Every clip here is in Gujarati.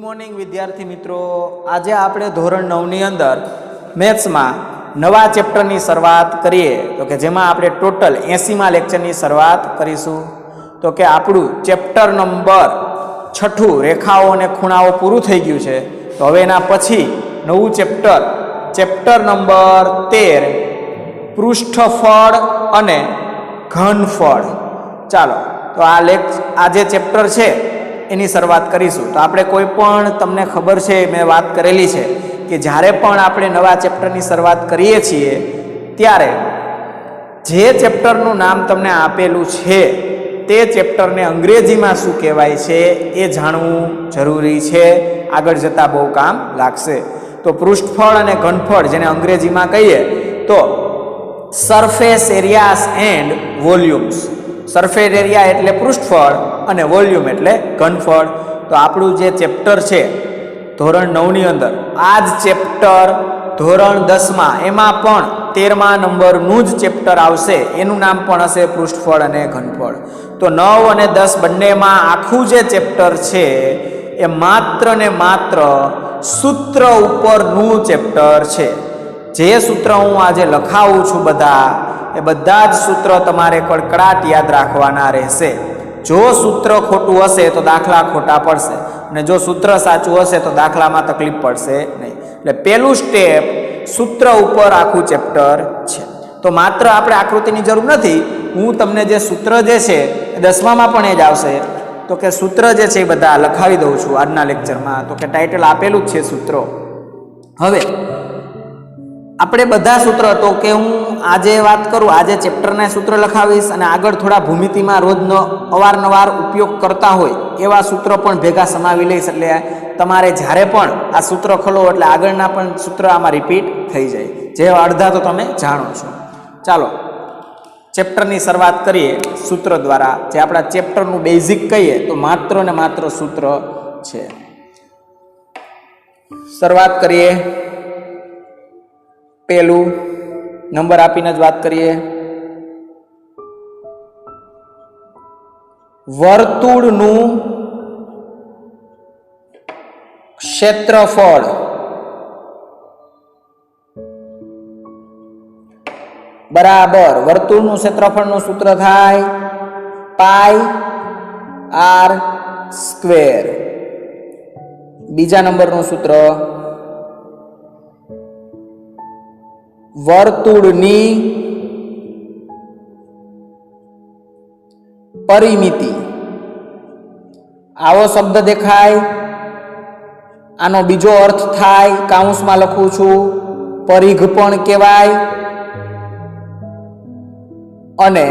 મોર્નિંગ વિદ્યાર્થી મિત્રો, આજે આપણે ધોરણ 9 ની અંદર મેથ્સમાં નવા ચેપ્ટરની શરૂઆત કરીએ તો કે જેમાં આપણે ટોટલ 80મા લેક્ચરની શરૂઆત કરીશું. તો કે આપણું ચેપ્ટર નંબર 6 રેખાઓ અને ખૂણાઓ પૂરું થઈ ગયું છે. તો હવે એના પછી નવું ચેપ્ટર નંબર 13 પૃષ્ઠફળ અને ઘનફળ. ચાલો તો આ જે ચેપ્ટર છે એની શરૂઆત કરીશું. તો આપણે કોઈ પણ, તમને ખબર છે મેં વાત કરેલી છે કે જ્યારે પણ આપણે નવા ચેપ્ટરની શરૂઆત કરીએ છીએ ત્યારે જે ચેપ્ટરનું નામ તમને આપેલું છે તે ચેપ્ટરને અંગ્રેજીમાં શું કહેવાય છે એ જાણવું જરૂરી છે, આગળ જતાં બહુ કામ લાગશે. તો પૃષ્ઠફળ અને ઘનફળ, જેને અંગ્રેજીમાં કહીએ તો surface areas and volumes. Surface area એટલે પૃષ્ઠફળ અને વોલ્યુમ એટલે ઘનફળ. તો આપણું જે ચેપ્ટર છે ધોરણ 9 ની અંદર, આ જ ચેપ્ટર ધોરણ 10માં એમાં પણ 13મા નંબરનું જ ચેપ્ટર આવશે, એનું નામ પણ હશે પૃષ્ઠફળ અને ઘનફળ. તો 9 અને 10 બંનેમાં આખું જે ચેપ્ટર છે એ માત્ર ને માત્ર સૂત્ર ઉપરનું ચેપ્ટર છે. જે સૂત્ર હું આજે લખાવું છું એ બધા જ સૂત્ર તમારે કડકડાટ યાદ રાખવાના રહેશે. જો સૂત્ર ખોટું હશે તો દાખલા ખોટા પડશે, અને જો સૂત્ર સાચું હશે તો દાખલામાં તકલીફ પડશે નહીં. એટલે પહેલું સ્ટેપ સૂત્ર ઉપર આખું ચેપ્ટર છે. તો માત્ર આપણે આકૃતિની જરૂર નથી, હું તમને જે સૂત્ર જે છે એ 10મામાં પણ એ જ આવશે. તો કે સૂત્ર જે છે એ બધા લખાવી દઉં છું આજના લેક્ચરમાં. તો કે ટાઇટલ આપેલું જ છે સૂત્રો. હવે આપણે બધા સૂત્ર, તો કે હું આજે વાત કરું, આજે ચેપ્ટરના સૂત્ર લખાવીશ અને આગળ થોડા ભૂમિતિમાં રોજનો અવારનવાર ઉપયોગ કરતા હોય એવા સૂત્રો પણ ભેગા સમાવી લઈશ. એટલે તમારે જ્યારે પણ આ સૂત્ર ખોલો એટલે આગળના પણ સૂત્ર આમાં રિપીટ થઈ જાય, જે અડધા તો તમે જાણો છો. ચાલો ચેપ્ટરની શરૂઆત કરીએ સૂત્ર દ્વારા. જે આપણા ચેપ્ટરનું બેઝિક કહીએ તો માત્ર ને માત્ર સૂત્ર છે. શરૂઆત કરીએ. પહેલું નંબર આપીને જ વાત કરીએ. વર્તુળનું ક્ષેત્રફળ બરાબર વર્તુળનું ક્ષેત્રફળનું સૂત્ર થાય πr². બીજા નંબરનું સૂત્ર વર્તુળની પરિમિતિ. આવો શબ્દ દેખાય, આનો બીજો અર્થ થાય, કાઉન્સમાં લખું છું, પરિઘ પણ કહેવાય, અને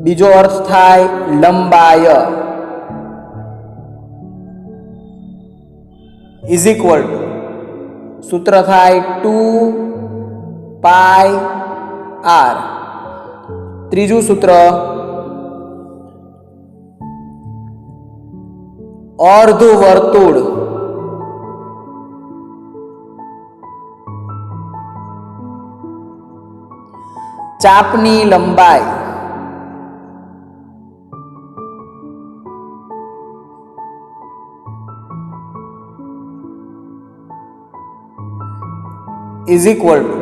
બીજો અર્થ થાય લંબાય. ઇઝ ઇક્વલ ટુ સૂત્ર થાય 2πr. ત્રીજું સૂત્ર અર્ધ વર્તુળ ચાપની લંબાઈ. ઇઝ ઇક્વલ ટુ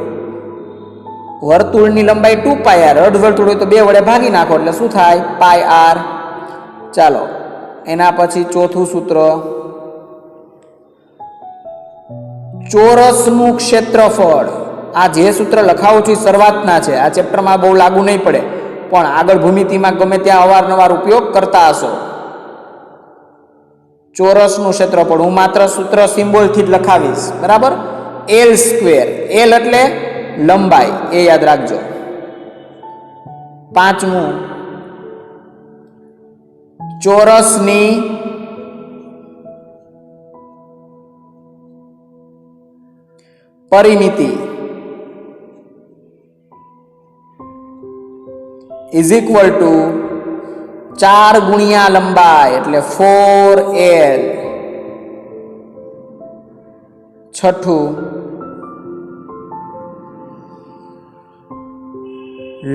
વર્તુળની લંબાઈ 2πr, અર્ધ વર્તુળ હોય તો 2 વડે ભાગી નાખો એટલે શું થાય πr. ચાલો એના પછી ચોથું સૂત્ર ચોરસનું ક્ષેત્રફળ. આ જે સૂત્ર લખાવું છું શરૂઆતના છે, આ ચેપ્ટરમાં બહુ લાગુ નહીં પડે, પણ આગળ ભૂમિતિમાં ગમે ત્યાં અવારનવાર ઉપયોગ કરતા હશો. ચોરસનું ક્ષેત્રફળ હું માત્ર સૂત્ર સિમ્બોલથી જ લખાવીશ, બરાબર. L², L એટલે લંબાઈ, એ યાદ રાખજો. પાંચમું ચોરસની પરિમિતિ ઇઝ ઇક્વલ ટુ 4 ગુણ્યા લંબાઈ એટલે 4L. છઠ્ઠું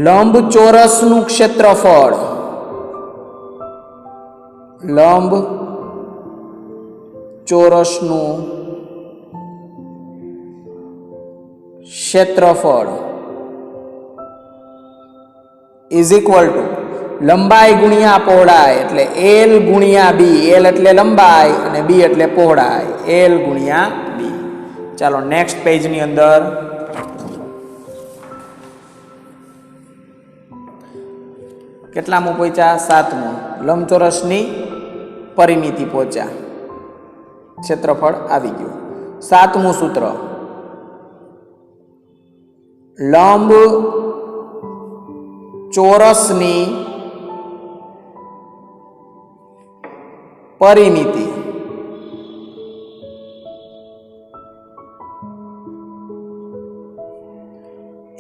લંબચોરસનું ક્ષેત્રફળ, લંબ ચોરસનું ક્ષેત્રફળ ઇઝ ઇક્વલ ટુ લંબાઈ ગુણ્યા પહોળાઈ એટલે એલ ગુણ્યા બી. એલ એટલે લંબાઈ અને બી એટલે પહોળાઈ. એલ ગુણ્યા બી. ચાલો નેક્સ્ટ પેજની અંદર કેટલામું પહોંચ્યા? 7મું. લંબચોરસની પરિમિતિ પહોંચ્યા. ક્ષેત્રફળ આવી ગયું. 7મું સૂત્ર, લંબ ચોરસની પરિમિતિ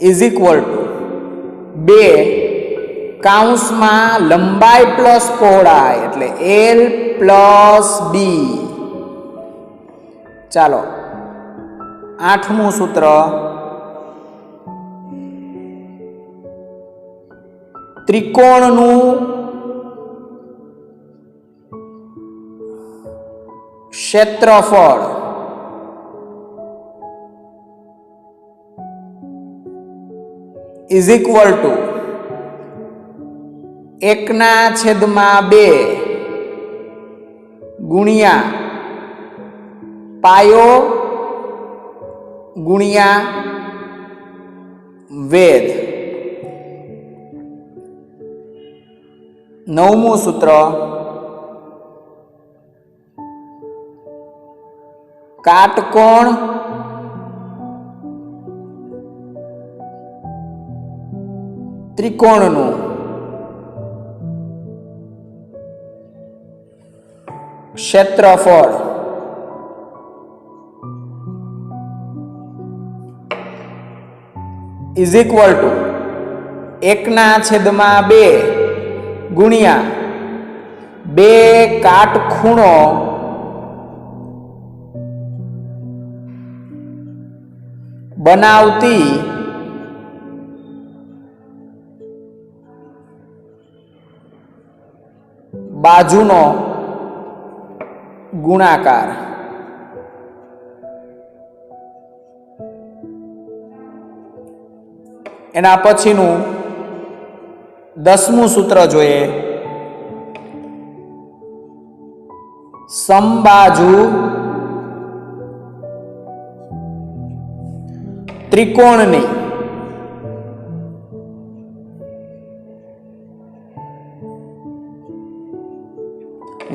ઇઝ ઇક્વલ ટુ 2 કૌંસમાં લંબાઈ પ્લસ પહોળાઈ એટલે એલ પ્લસ બી. ચાલો 8મું સૂત્ર, ત્રિકોણનું ક્ષેત્રફળ ઇઝ ઇક્વલ ટુ 1/2 ગુણ્યા પાયો ગુણ્યા વેધ. 9મું સૂત્ર, કાટકોણ ત્રિકોણનું ક્ષેત્રફળ ઇઝ ઇક્વલ ટુ 1/2 ગુણ્યા 2 કાટખૂણો બનાવતી બાજુનો ગુણાકાર. એના પછીનું 10મું સૂત્ર જોઈએ, સમબાજુ ત્રિકોણની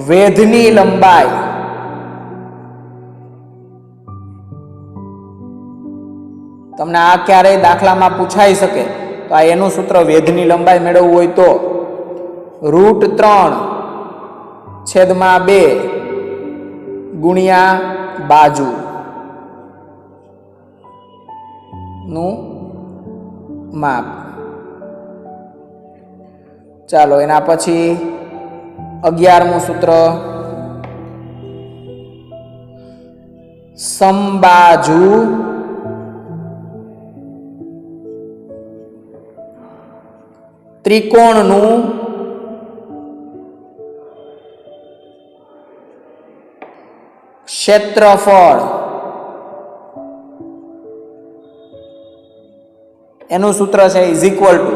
વેધની લંબાઈ તમને આ ક્યારેય દાખલામાં પૂછાઈ શકે તો આ એનું સૂત્ર, વેધની લંબાઈ મેળવવું હોય તો √3/2 ગુણ્યા બાજુ નું માપ. ચાલો એના પછી 11મું સૂત્ર, સમબાજુ ત્રિકોણનું ક્ષેત્રફળ. એનું સૂત્ર છે ઇઝ ઇક્વલ ટુ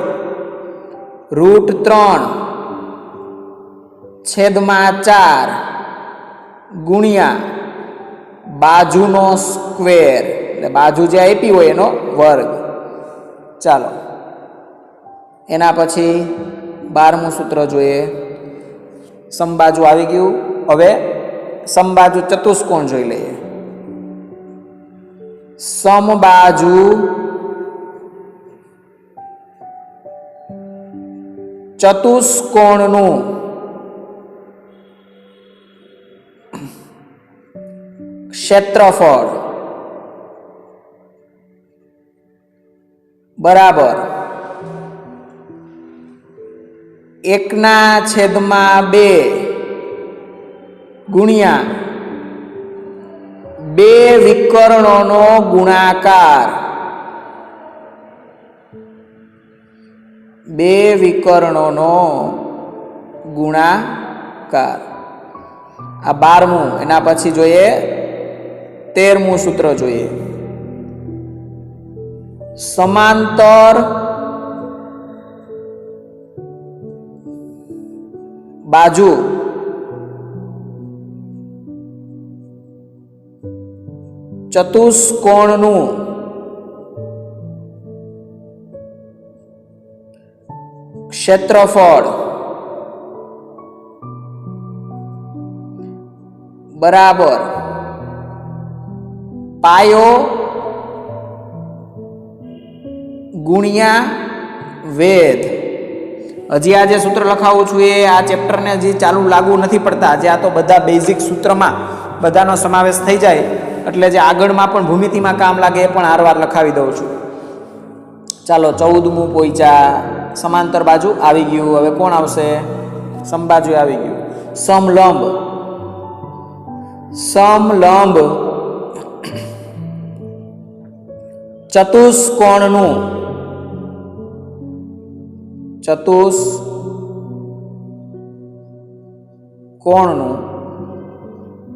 √3/4 ગુણ્યા બાજુનો સ્ક્વેર એટલે બાજુ જે આપી હોય એનો વર્ગ. ચાલો એના પછી 12મું સૂત્ર જોઈએ, સમબાજુ આવી ગયું. હવે સમબાજુ ચતુષ્કોણ જોઈ લઈએ. સમબાજુ ચતુષ્કોણનું ક્ષેત્રફળ બરાબર 1/2 ગુણ્યા 2 વિકર્ણોનો ગુણાકાર. 2 વિકર્ણોનો ગુણાકાર આ 12મું, એના પછી જોઈએ 13મું સૂત્ર જોઈએ, સમાંતર બાજુ ચતુષ્કોણનું ક્ષેત્રફળ બરાબર પાયો ગુણ્યા વેધ. હજી આ જે સૂત્ર લખાવું છું એ આ ચેપ્ટરને હજી ચાલુ લાગુ નથી પડતા. જે આ તો બધા બેઝિક સૂત્રમાં બધાનો સમાવેશ થઈ જાય એટલે જે આગળમાં પણ ભૂમિતિમાં કામ લાગે એ પણ હારવાર લખાવી દઉં છું. ચાલો 14મું પોઈચા, સમાંતર બાજુ આવી ગયું. હવે કોણ આવશે? સમબાજુ આવી ગયું. સમલંબ, સમલંબ ચતુષ્કોણનું, ચતુષ્કોણનું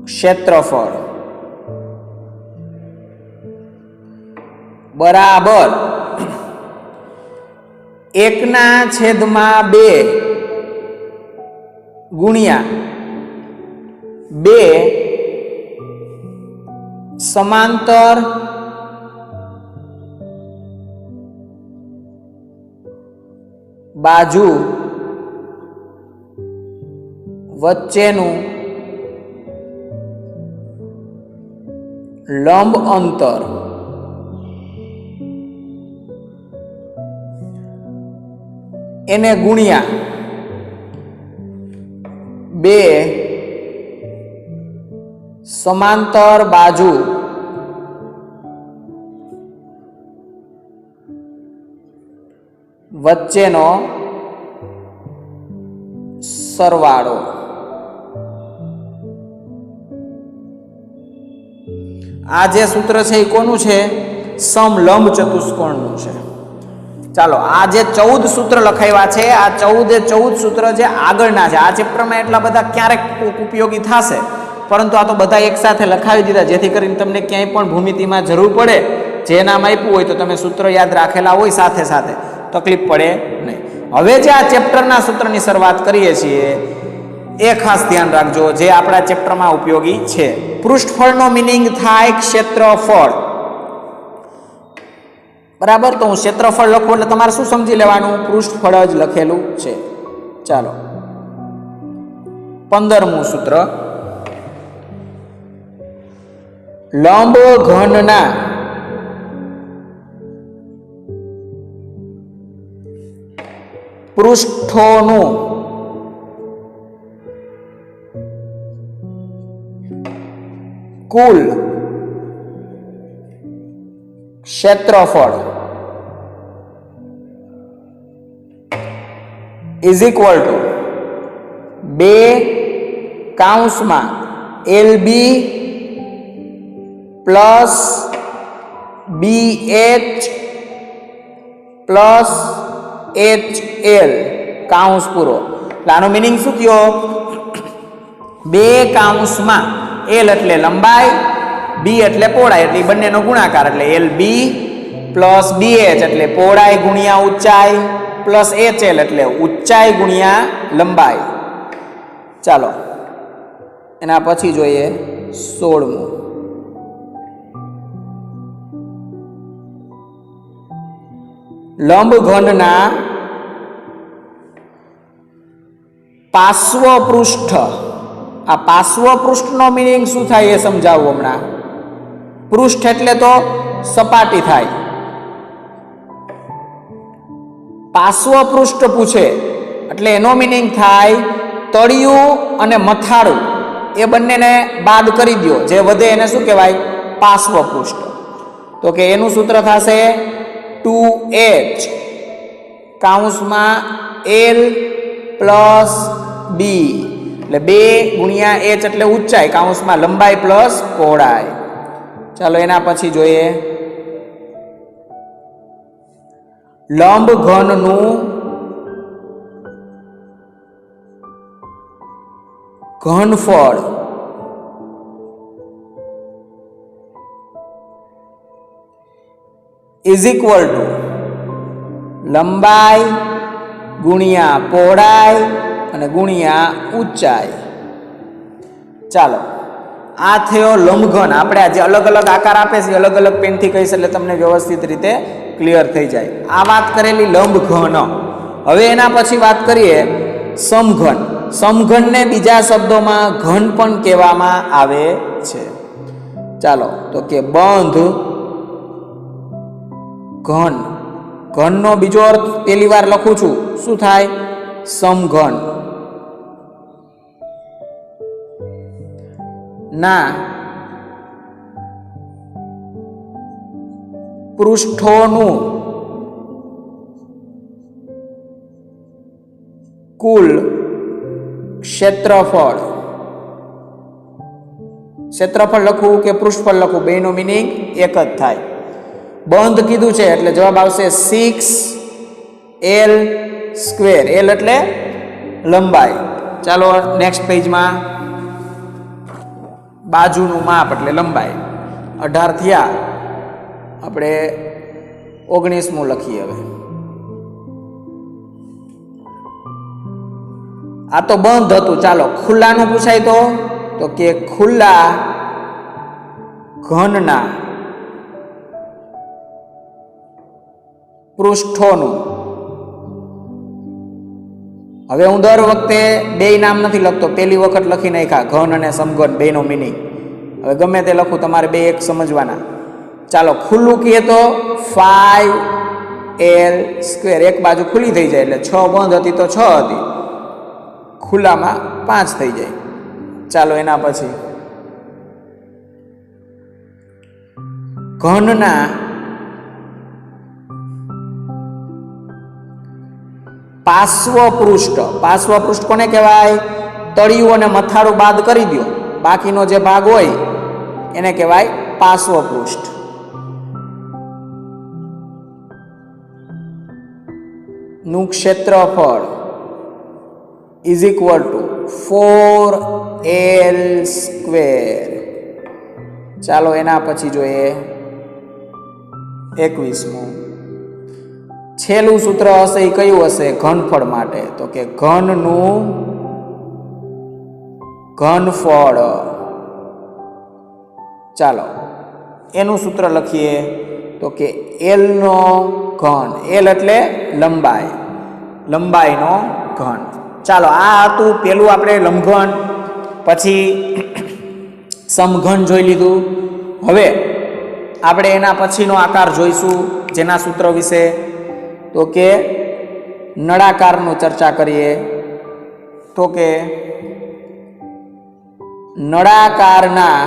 ક્ષેત્રફળ બરાબર 1/2 ગુણ્યા 2 સમાંતર બાજુ વચ્ચેનું લંબ અંતર એને ગુણ્યા 2 સમાંતર બાજુ વચ્ચેનો સરવાળો. આ જે સૂત્ર છે એ કોનું છે? સમલંબ ચતુષ્કોણનું છે. ચાલો, આ જે 14 સૂત્ર લખાવ્યા છે, આ 14 સૂત્ર જે આગળના છે, આ ચેપ્ટરમાં એટલા બધા ક્યારેક ઉપયોગી થશે, પરંતુ આ તો બધા એકસાથે લખાવી દીધા જેથી કરીને તમને ક્યાંય પણ ભૂમિતિમાં જરૂર પડે, જે નામ આપ્યું હોય તો તમે સૂત્ર યાદ રાખેલા હોય સાથે સાથે, તકલીફ પડે નહીં. હવે જે આ ચેપ્ટરના સૂત્રની શરૂઆત કરીએ છીએ એ ખાસ ધ્યાન રાખજો, જે આપણા ચેપ્ટરમાં ઉપયોગી છે. પૃષ્ઠફળનો મિનિંગ થાય ક્ષેત્રફળ. બરાબર, તો હું ક્ષેત્રફળ લખું એટલે તમારે શું સમજી લેવાનું? પૃષ્ઠફળ જ લખેલું છે. ચાલો, 15મું સૂત્ર, લંબ ઘનના પૃષ્ઠોનું કુલ ક્ષેત્રફળ ઇઝ ઇક્વલ ટુ 2 કૌંસમાં LB plus BH plus HL કૌંસ પૂરો. એટલે આનો મિનિંગ શું થયો? 2 કૌંસમાં L એટલે લંબાઈ, B એટલે પહોળાઈ, એટલે બંનેનો ગુણાકાર, એટલે LB પ્લસ BH એટલે પહોળાઈ ગુણ્યા ઊંચાઈ પ્લસ HL એટલે ઊંચાઈ ગુણ્યા લંબાઈ. ચાલો, એના પછી જોઈએ 16મું. લંબઘનના પાર્શ્વપૃષ્ઠ. આ પાર્શ્વપૃષ્ઠનો મિનિંગ શું થાય એ સમજાવું હમણાં. પૃષ્ઠ એટલે તો સપાટી થાય. પાર્શ્વપૃષ્ઠ પૂછે એટલે એનો મિનિંગ થાય તળિયું અને મથાળું એ બંનેને બાદ કરી દો, જે વધે એને શું કહેવાય? પાર્શ્વપૃષ્ઠ. તો કે એનું સૂત્ર થશે 2H કૌંસમાં L પ્લસ B એટલે 2 ગુણ્યા H એટલે ઊંચાઈ કૌંસમાં લંબાઈ પ્લસ પહોળાઈ. ચાલો, એના પછી જોઈએ લંબઘનનું ઘનફળ ઇઝ ઇક્વલ ટુ લંબાઈ ગુણ્યા પહોળાઈ અને ગુણ્યા ઊંચાઈ. ચાલો, આ થયો લંબઘન. આપણે આજે અલગ અલગ આકાર આપે છે, અલગ અલગ પેનથી કહીશ એટલે તમને વ્યવસ્થિત રીતે ક્લિયર થઈ જાય. આ વાત કરેલી લંબઘન. હવે એના પછી વાત કરીએ સમઘન. સમઘનને બીજા શબ્દોમાં ઘન પણ કહેવામાં આવે છે. ચાલો, તો કે બંધ ઘન. ઘનનો બીજો અર્થ પહેલી વાર લખું છું, શું થાય? સમઘન. ના પૃષ્ઠોનું કુલ ક્ષેત્રફળ. ક્ષેત્રફળ લખવું કે પૃષ્ઠફળ લખવું, બેનો મિનિંગ એક જ થાય. બંધ કીધું છે એટલે જવાબ આવશે 6L². L એટલે લંબાઈ. ચાલો નેક્સ્ટ પેજમાં બાજુનું માપ એટલે લંબાઈ 18 થયા, આપણે 19મું લખીએ. હવે આ તો બંધ હતું. ચાલો ખુલ્લાનું પૂછાય તો કે ખુલ્લા ઘનના પૃષ્ઠોનું. હવે હું દર વખતે બે નામ નથી લખતો, પહેલી વખત લખી નાખ્યા ઘન અને સમઘન બેનો મિનિંગ. હવે ગમે તે લખું, તમારે બે એક સમજવાના. ચાલો ખુલ્લું કહીએ તો 5L². એક બાજુ ખુલ્લી થઈ જાય એટલે 6 બંધ હતી તો 6 હતી, ખુલ્લામાં 5 થઈ જાય. ચાલો એના પછી ઘનના પાર્શ્વ પૃષ્ઠ. પાર્શ્વ પૃષ્ઠ કોને કહેવાય? તળિયું અને મથાળું બાદ કરી દો, બાકીનો જે ભાગ હોય એને કહેવાય પાર્શ્વ પૃષ્ઠ. નું ક્ષેત્રફળ ઇઝ ઇક્વલ ટુ 4L². ચાલો એના પછી જોઈએ 21મું. છેલ્લું સૂત્ર હશે એ કયું હશે ઘનફળ માટે? તો કે ઘનનું ઘનફળ. ચાલો એનું સૂત્ર લખીએ તો કે L નો ઘન. L એટલે લંબાઈ, લંબાઈનો ઘન. ચાલો આ હતું પેલું આપણે લંબઘન, પછી સમઘન જોઈ લીધું. હવે આપણે એના પછીનો આકાર જોઈશું જેના સૂત્ર વિશે, તો કે નળાકારનું ચર્ચા કરીએ. તો કે નળાકારના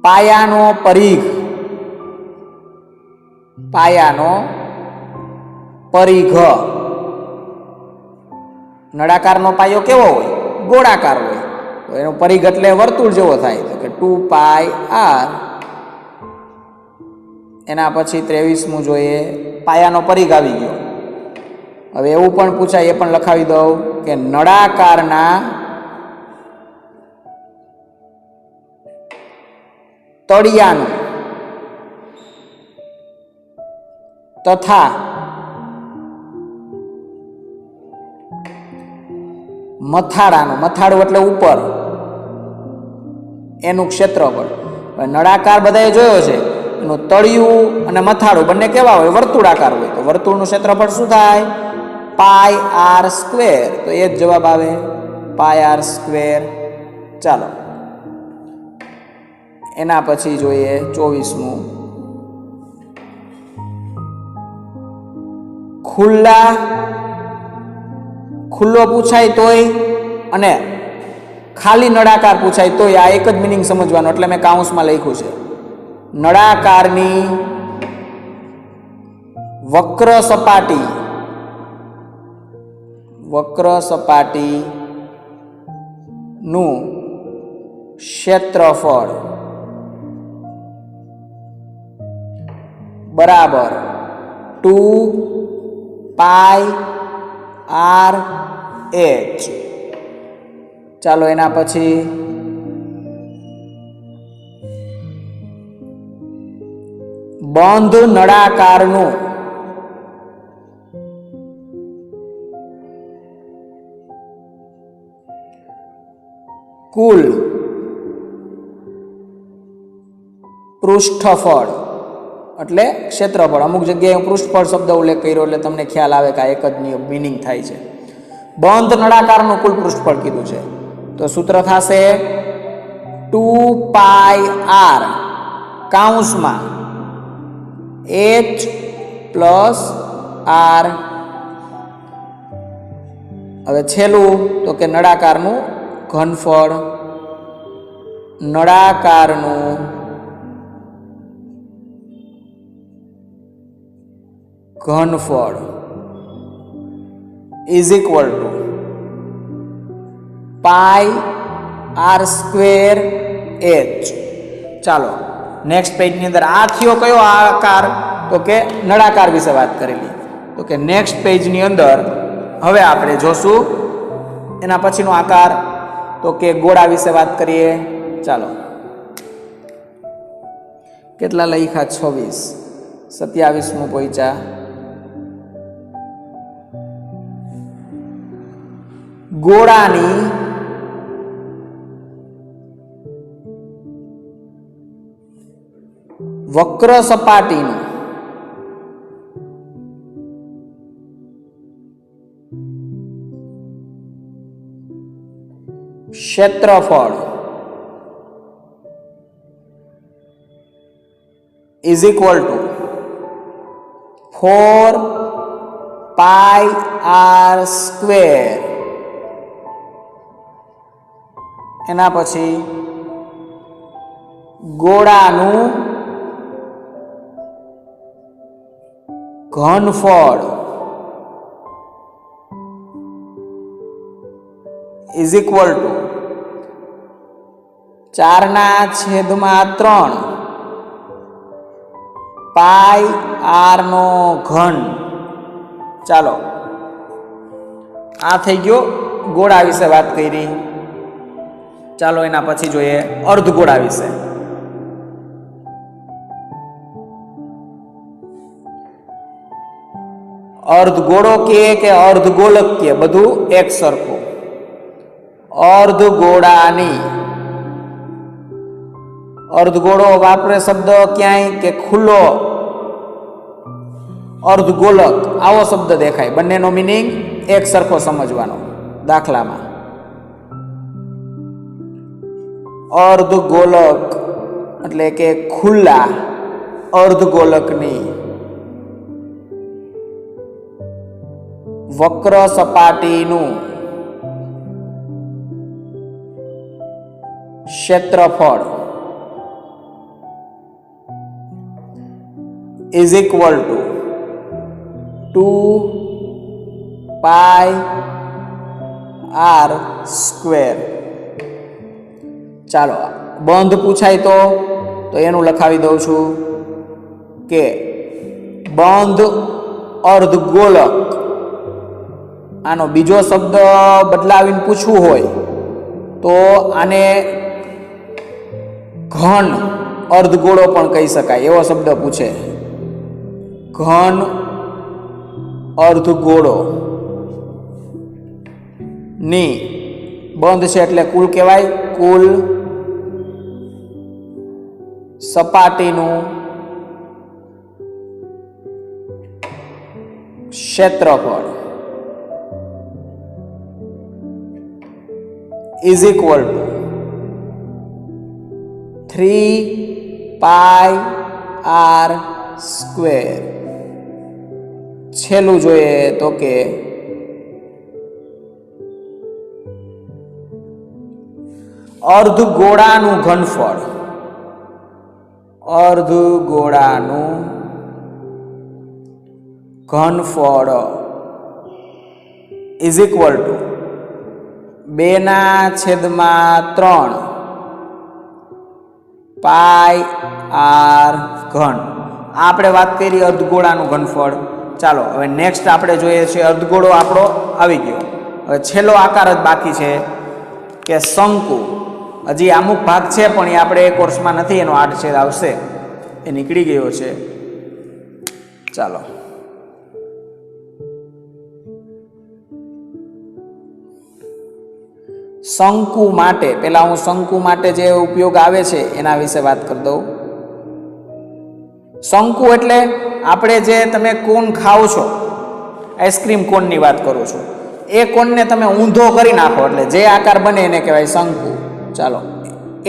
પાયાનો પરિઘ. પાયાનો પરિઘ. નળાકારનો પાયો કેવો હોય? ગોળાકાર હોય. તો એનો પરિઘ એટલે વર્તુળ જેવો થાય, તો કે 2πr. એના પછી 23મું જોઈએ. પાયાનો પરિઘ આવી ગયો. હવે એવું પણ પૂછાય, એ પણ લખાવી દઉં કે નળાકારના તળિયાનું તથા મથાળાનું, મથાળું એટલે ઉપર, એનું ક્ષેત્રફળ. નળાકાર બધાએ જોયો છે, એનું તળિયું અને મથાળું બંને કેવા હોય? વર્તુળાકાર હોય. તો વર્તુળનું ક્ષેત્રફળ શું થાય? πr². તો એ જ જવાબ આવે, πr². ચાલો એના પછી જોઈએ 24મું. ખુલ્લો પૂછાય તોય અને ખાલી નળાકાર પૂછાય તોય આ એક જ મિનિંગ સમજવાનો, એટલે મેં કાઉન્સમાં લખ્યું છે. નળાકારની વક્ર સપાટી, વક્ર સપાટીનું ક્ષેત્રફળ બરાબર 2 પાઈ આર એચ. ચાલો એના પછી બંધ નળાકારનું કુલ પૃષ્ઠફળ એટલે ક્ષેત્રફળ. અમુક જગ્યાએ હું પૃષ્ઠફળ શબ્દ ઉલ્લેખ કર્યો એટલે તમને ખ્યાલ આવે કે આ એક જ મિનિંગ થાય છે. બંધ નળાકારનું કુલ પૃષ્ઠફળ કીધું છે તો સૂત્ર થશે 2 પાઈ આર કૌંસમાં h પ્લસ આર. હવે છેલ્લું તો કે નળાકારનું ઘનફળ. નળાકારનું ઘનફળ is equal to pi r square h. ચાલો નેક્સ્ટ પેજની અંદર આ થયો કયો આકાર તો કે નળાકાર વિશે વાત કરેલી. તો કે નેક્સ્ટ પેજની અંદર હવે આપણે જોશું એના પછીનો આકાર તો કે ગોળા વિશે વાત કરીએ. ચાલો કેટલા લખ્યા 26 27મું પહોંચ્યા. ગોળાની વક્ર સપાટીનું ક્ષેત્રફળ is equal to 4 pi r square. એના પછી ગોળાનું ઘનફળ is equal to 4/3 pi r નો ઘન. ચાલો આ થઈ ગયો ગોળા વિશે વાત કરી. ચાલો એના પછી જોઈએ અર્ધગોળા વિશે. અર્ધગોળો કે અર્ધગોલક કે બધું એક સરખું. અર્ધગોળાની અર્ધગોળો વાપરે શબ્દ ક્યાંય કે ખુલ્લો અર્ધગોલક આવો શબ્દ દેખાય. બંનેનો મિનિંગ એક સરખો સમજવાનો. દાખલામાં અર્ધગોલક એટલે કે ખુલ્લા અર્ધગોલકની વક્ર સપાટીનું ક્ષેત્રફળ is equal to 2 pi r square. ચાલો બંધ પૂછાય તો એનું લખાવી દઉં છું કે બંધ અર્ધગોલક. આનો બીજો શબ્દ બદલાવીને પૂછવું હોય તો આને ઘન અર્ધગોળો પણ કહી શકાય. એવો શબ્દ પૂછે ઘન અર્ધગોળો ની બંધ છે એટલે કુલ કહેવાય. કુલ સપાટીનું ક્ષેત્રફળ is equal to 3 pi r square. છેલ્લું જોઈએ તો કે અર્ધગોળાનું ઘનફળ. અર્ધગોળાનું ઘનફળ is equal to 2/3 pi r ઘન. આપણે વાત કરી અર્ધગોળાનું ઘનફળ. ચાલો હવે નેક્સ્ટ આપણે જોઈએ છે અર્ધગોળો આપણો આવી ગયો. હવે છેલ્લો આકાર જ બાકી છે કે શંકુ. હજી અમુક ભાગ છે પણ એ આપણે કોર્સમાં નથી, એનો આડછેદ આવશે, એ નીકળી ગયો છે. ચાલો શંકુ માટે પહેલા હું શંકુ માટે જે ઉપયોગ આવે છે એના વિશે વાત કરી દઉં. શંકુ એટલે આપણે જે તમે કોન ખાઓ છો, આઈસ્ક્રીમ કોનની વાત કરું છું, એ કોનને તમે ઊંધો કરી નાખો એટલે જે આકાર બને એને કહેવાય શંકુ. ચાલો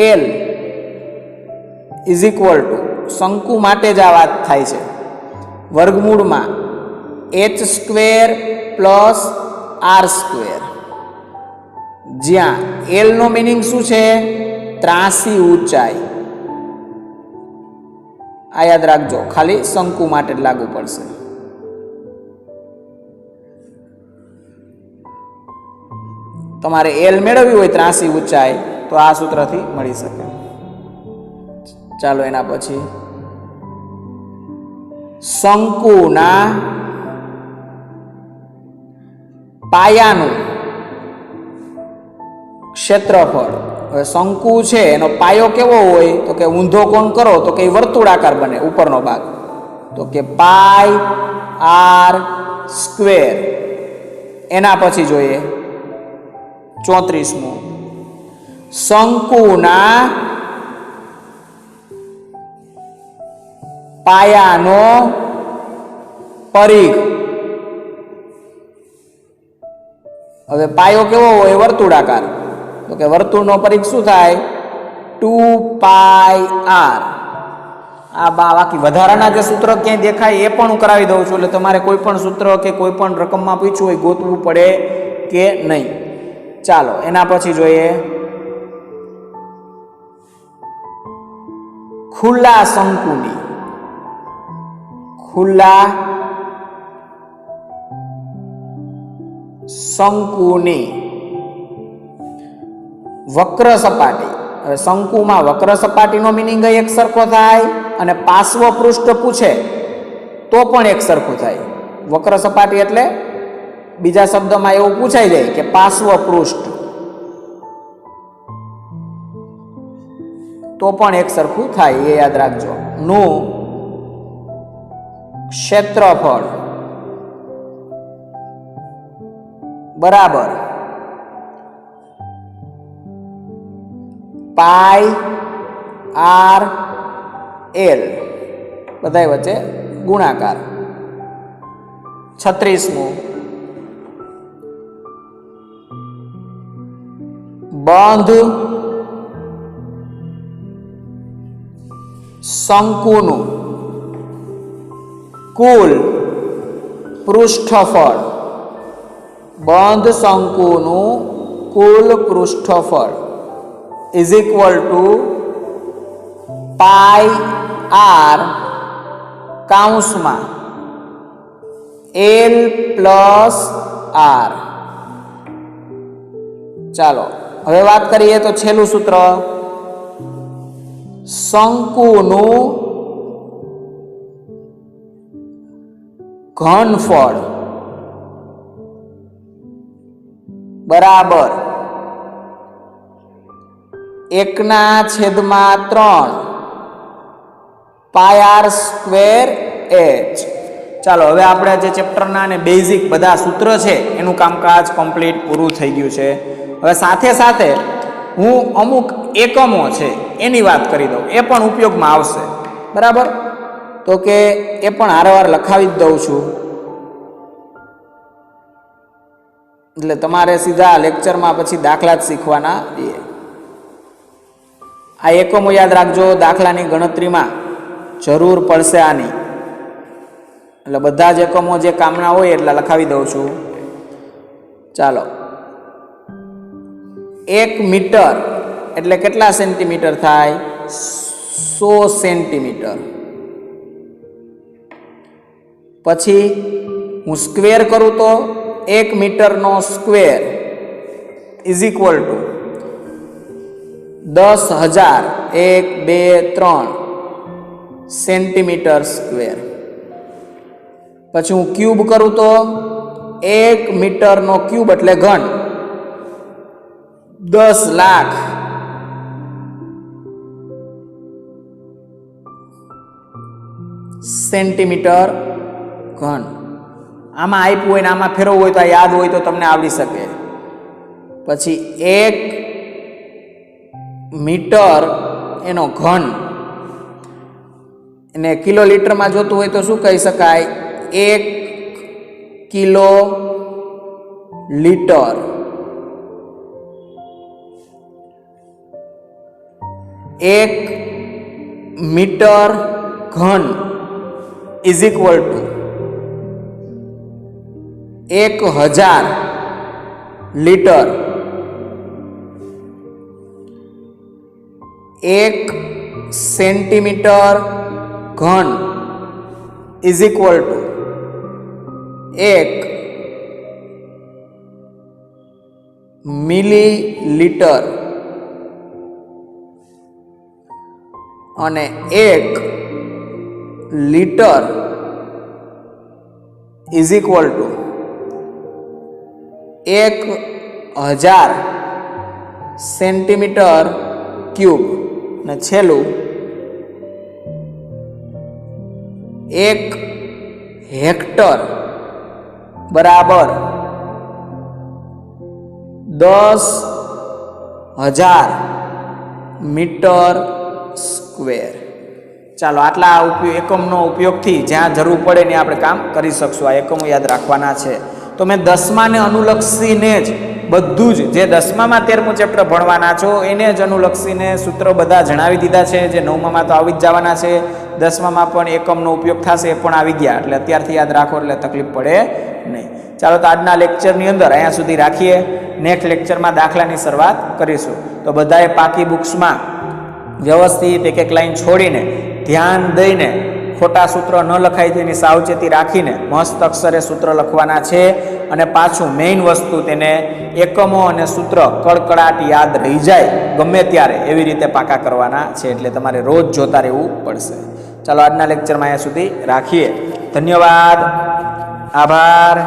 એલ ઇઝ ઇક્વલ ટુ શંકુ માટે જ આ વાત થાય છે, વર્ગમૂળમાં h square plus r square, જ્યાં એલ નો મિનિંગ શું છે? ત્રાસી ઊંચાઈ. આ યાદ રાખજો, ખાલી શંકુ માટે જ લાગુ પડશે. તમારે એલ મેળવવી હોય ત્રાસી ઊંચાઈ તો આ સૂત્રથી મળી શકે. ચાલો એના પછી શંકુના પાયાનું ક્ષેત્રફળ. હવે શંકુ છે એનો પાયો કેવો હોય તો કે ઊંધો કોણ કરો તો કે વર્તુળાકાર બને ઉપરનો ભાગ, તો કે પાય આર સ્ક્વેર. એના પછી જોઈએ 34મું શંકુના પાયાનો પરિઘ. હવે પાયો કેવો હોય? વર્તુળાકાર, તો કે વર્તુળનો પરિઘ શું થાય? 2πr. આ બાકી વધારાના જે સૂત્ર ક્યાંય દેખાય એ પણ હું કરાવી દઉં છું, એટલે તમારે કોઈ પણ સૂત્ર કે કોઈ પણ રકમમાં પૂછવું હોય ગોતવું પડે કે નહીં. ચાલો એના પછી જોઈએ ખુલ્લા શંકુની વક્ર સપાટી. હવે શંકુમાં વક્ર સપાટીનો મિનિંગ એક સરખો થાય અને પાર્શ્વ પૃષ્ઠ પૂછે તો પણ એક સરખું થાય. વક્ર સપાટી એટલે બીજા શબ્દમાં એવું પૂછાઈ જાય કે પાર્શ્વ પૃષ્ઠ, તો પણ એક સરખું થાય, એ યાદ રાખજો. નું ક્ષેત્રફળ બરાબર પાય આર એલ, બધાય વચ્ચે ગુણાકાર. 36મું બંધ શંકુનું કુલ પૃષ્ઠફળ. બંધ શંકુનું કુલ પૃષ્ઠફળ is equal to pi r કૌંસમાં એલ પ્લસ આર. ચાલો હવે વાત કરીએ તો છેલ્લું સૂત્ર શંકુનું ઘનફળ બરાબર 1/3 પાય આર સ્ક્વેર h. ચાલો હવે આપણે જે ચેપ્ટરના અને બેઝિક બધા સૂત્ર છે એનું કામકાજ કમ્પ્લીટ પૂરું થઈ ગયું છે. હવે સાથે સાથે હું અમુક એકમો છે એની વાત કરી દઉં, એ પણ ઉપયોગમાં આવશે. બરાબર, તો કે એ પણ હારવાર લખાવી જ દઉં છું, એટલે તમારે સીધા લેક્ચરમાં પછી દાખલા જ શીખવાના. આ એકમો યાદ રાખજો, દાખલાની ગણતરીમાં જરૂર પડશે આની, એટલે બધા જ એકમો જે કામના હોય એટલા લખાવી દઉં છું. ચાલો 1 મીટર એટલે કેટલા સેન્ટીમીટર થાય? 100 સેન્ટીમીટર. પછી હું સ્ક્વેર કરું તો 1 મીટરનો square is equal to 10,000 1 2 3 centimetre square. પછી હું ક્યુબ કરું તો 1 મીટરનો ક્યુબ એટલે ઘન 10 લાખ સેન્ટીમીટર ઘન. આમાં આપ્યું હોય ને આમાં ફેરવવું હોય તો આ યાદ હોય તો તમને આવડી શકે. પછી 1 મીટર એનો ઘન એને કિલો લીટરમાં જોતું હોય તો શું કહી શકાય? 1 કિલો લીટર. એક મીટર ઘન is equal two 1000 litre. 1 centimetre ઘન ઇઝ ઇક્વલ ટુ 1 મિલીલીટર અને 1 litre is equal two 1000 centimetre cube. અને છેલ્લું 1 હેક્ટર બરાબર 10,000 મીટર સ્ક્વેર. ચાલો આટલા એકમનો ઉપયોગથી જ્યાં જરૂર પડે ને આપણે કામ કરી શકશું. આ એકમો યાદ રાખવાના છે. તો મેં 10માને અનુલક્ષીને જ બધું જ જે 10મામાં 13મું ચેપ્ટર ભણવાના છો એને જ અનુલક્ષીને સૂત્રો બધા જણાવી દીધા છે. જે 9મામાં તો આવી જ જવાના છે. 10મામાં પણ એકમનો ઉપયોગ થશે એ પણ આવી ગયા. એટલે અત્યારથી યાદ રાખો એટલે તકલીફ પડે નહીં. ચાલો તો આજના લેક્ચરની અંદર અહીંયા સુધી રાખીએ. નેક્સ્ટ લેક્ચરમાં દાખલાની શરૂઆત કરીશું. તો બધાએ પાકી બુક્સમાં વ્યવસ્થિત એક એક લાઈન છોડીને ધ્યાન દઈને ખોટા સૂત્ર ન લખાય તેની સાવચેતી રાખીને મસ્ત અક્ષરે સૂત્ર લખવાના છે. અને પાછું મેઇન વસ્તુ તેને એકમો અને સૂત્ર કડકડાટ યાદ રહી જાય ગમે ત્યારે એવી રીતે પાકા કરવાના છે. એટલે તમારે રોજ જોતા રહેવું પડશે. ચાલો આજના લેક્ચરમાં અહીંયા સુધી રાખીએ. ધન્યવાદ. આભાર.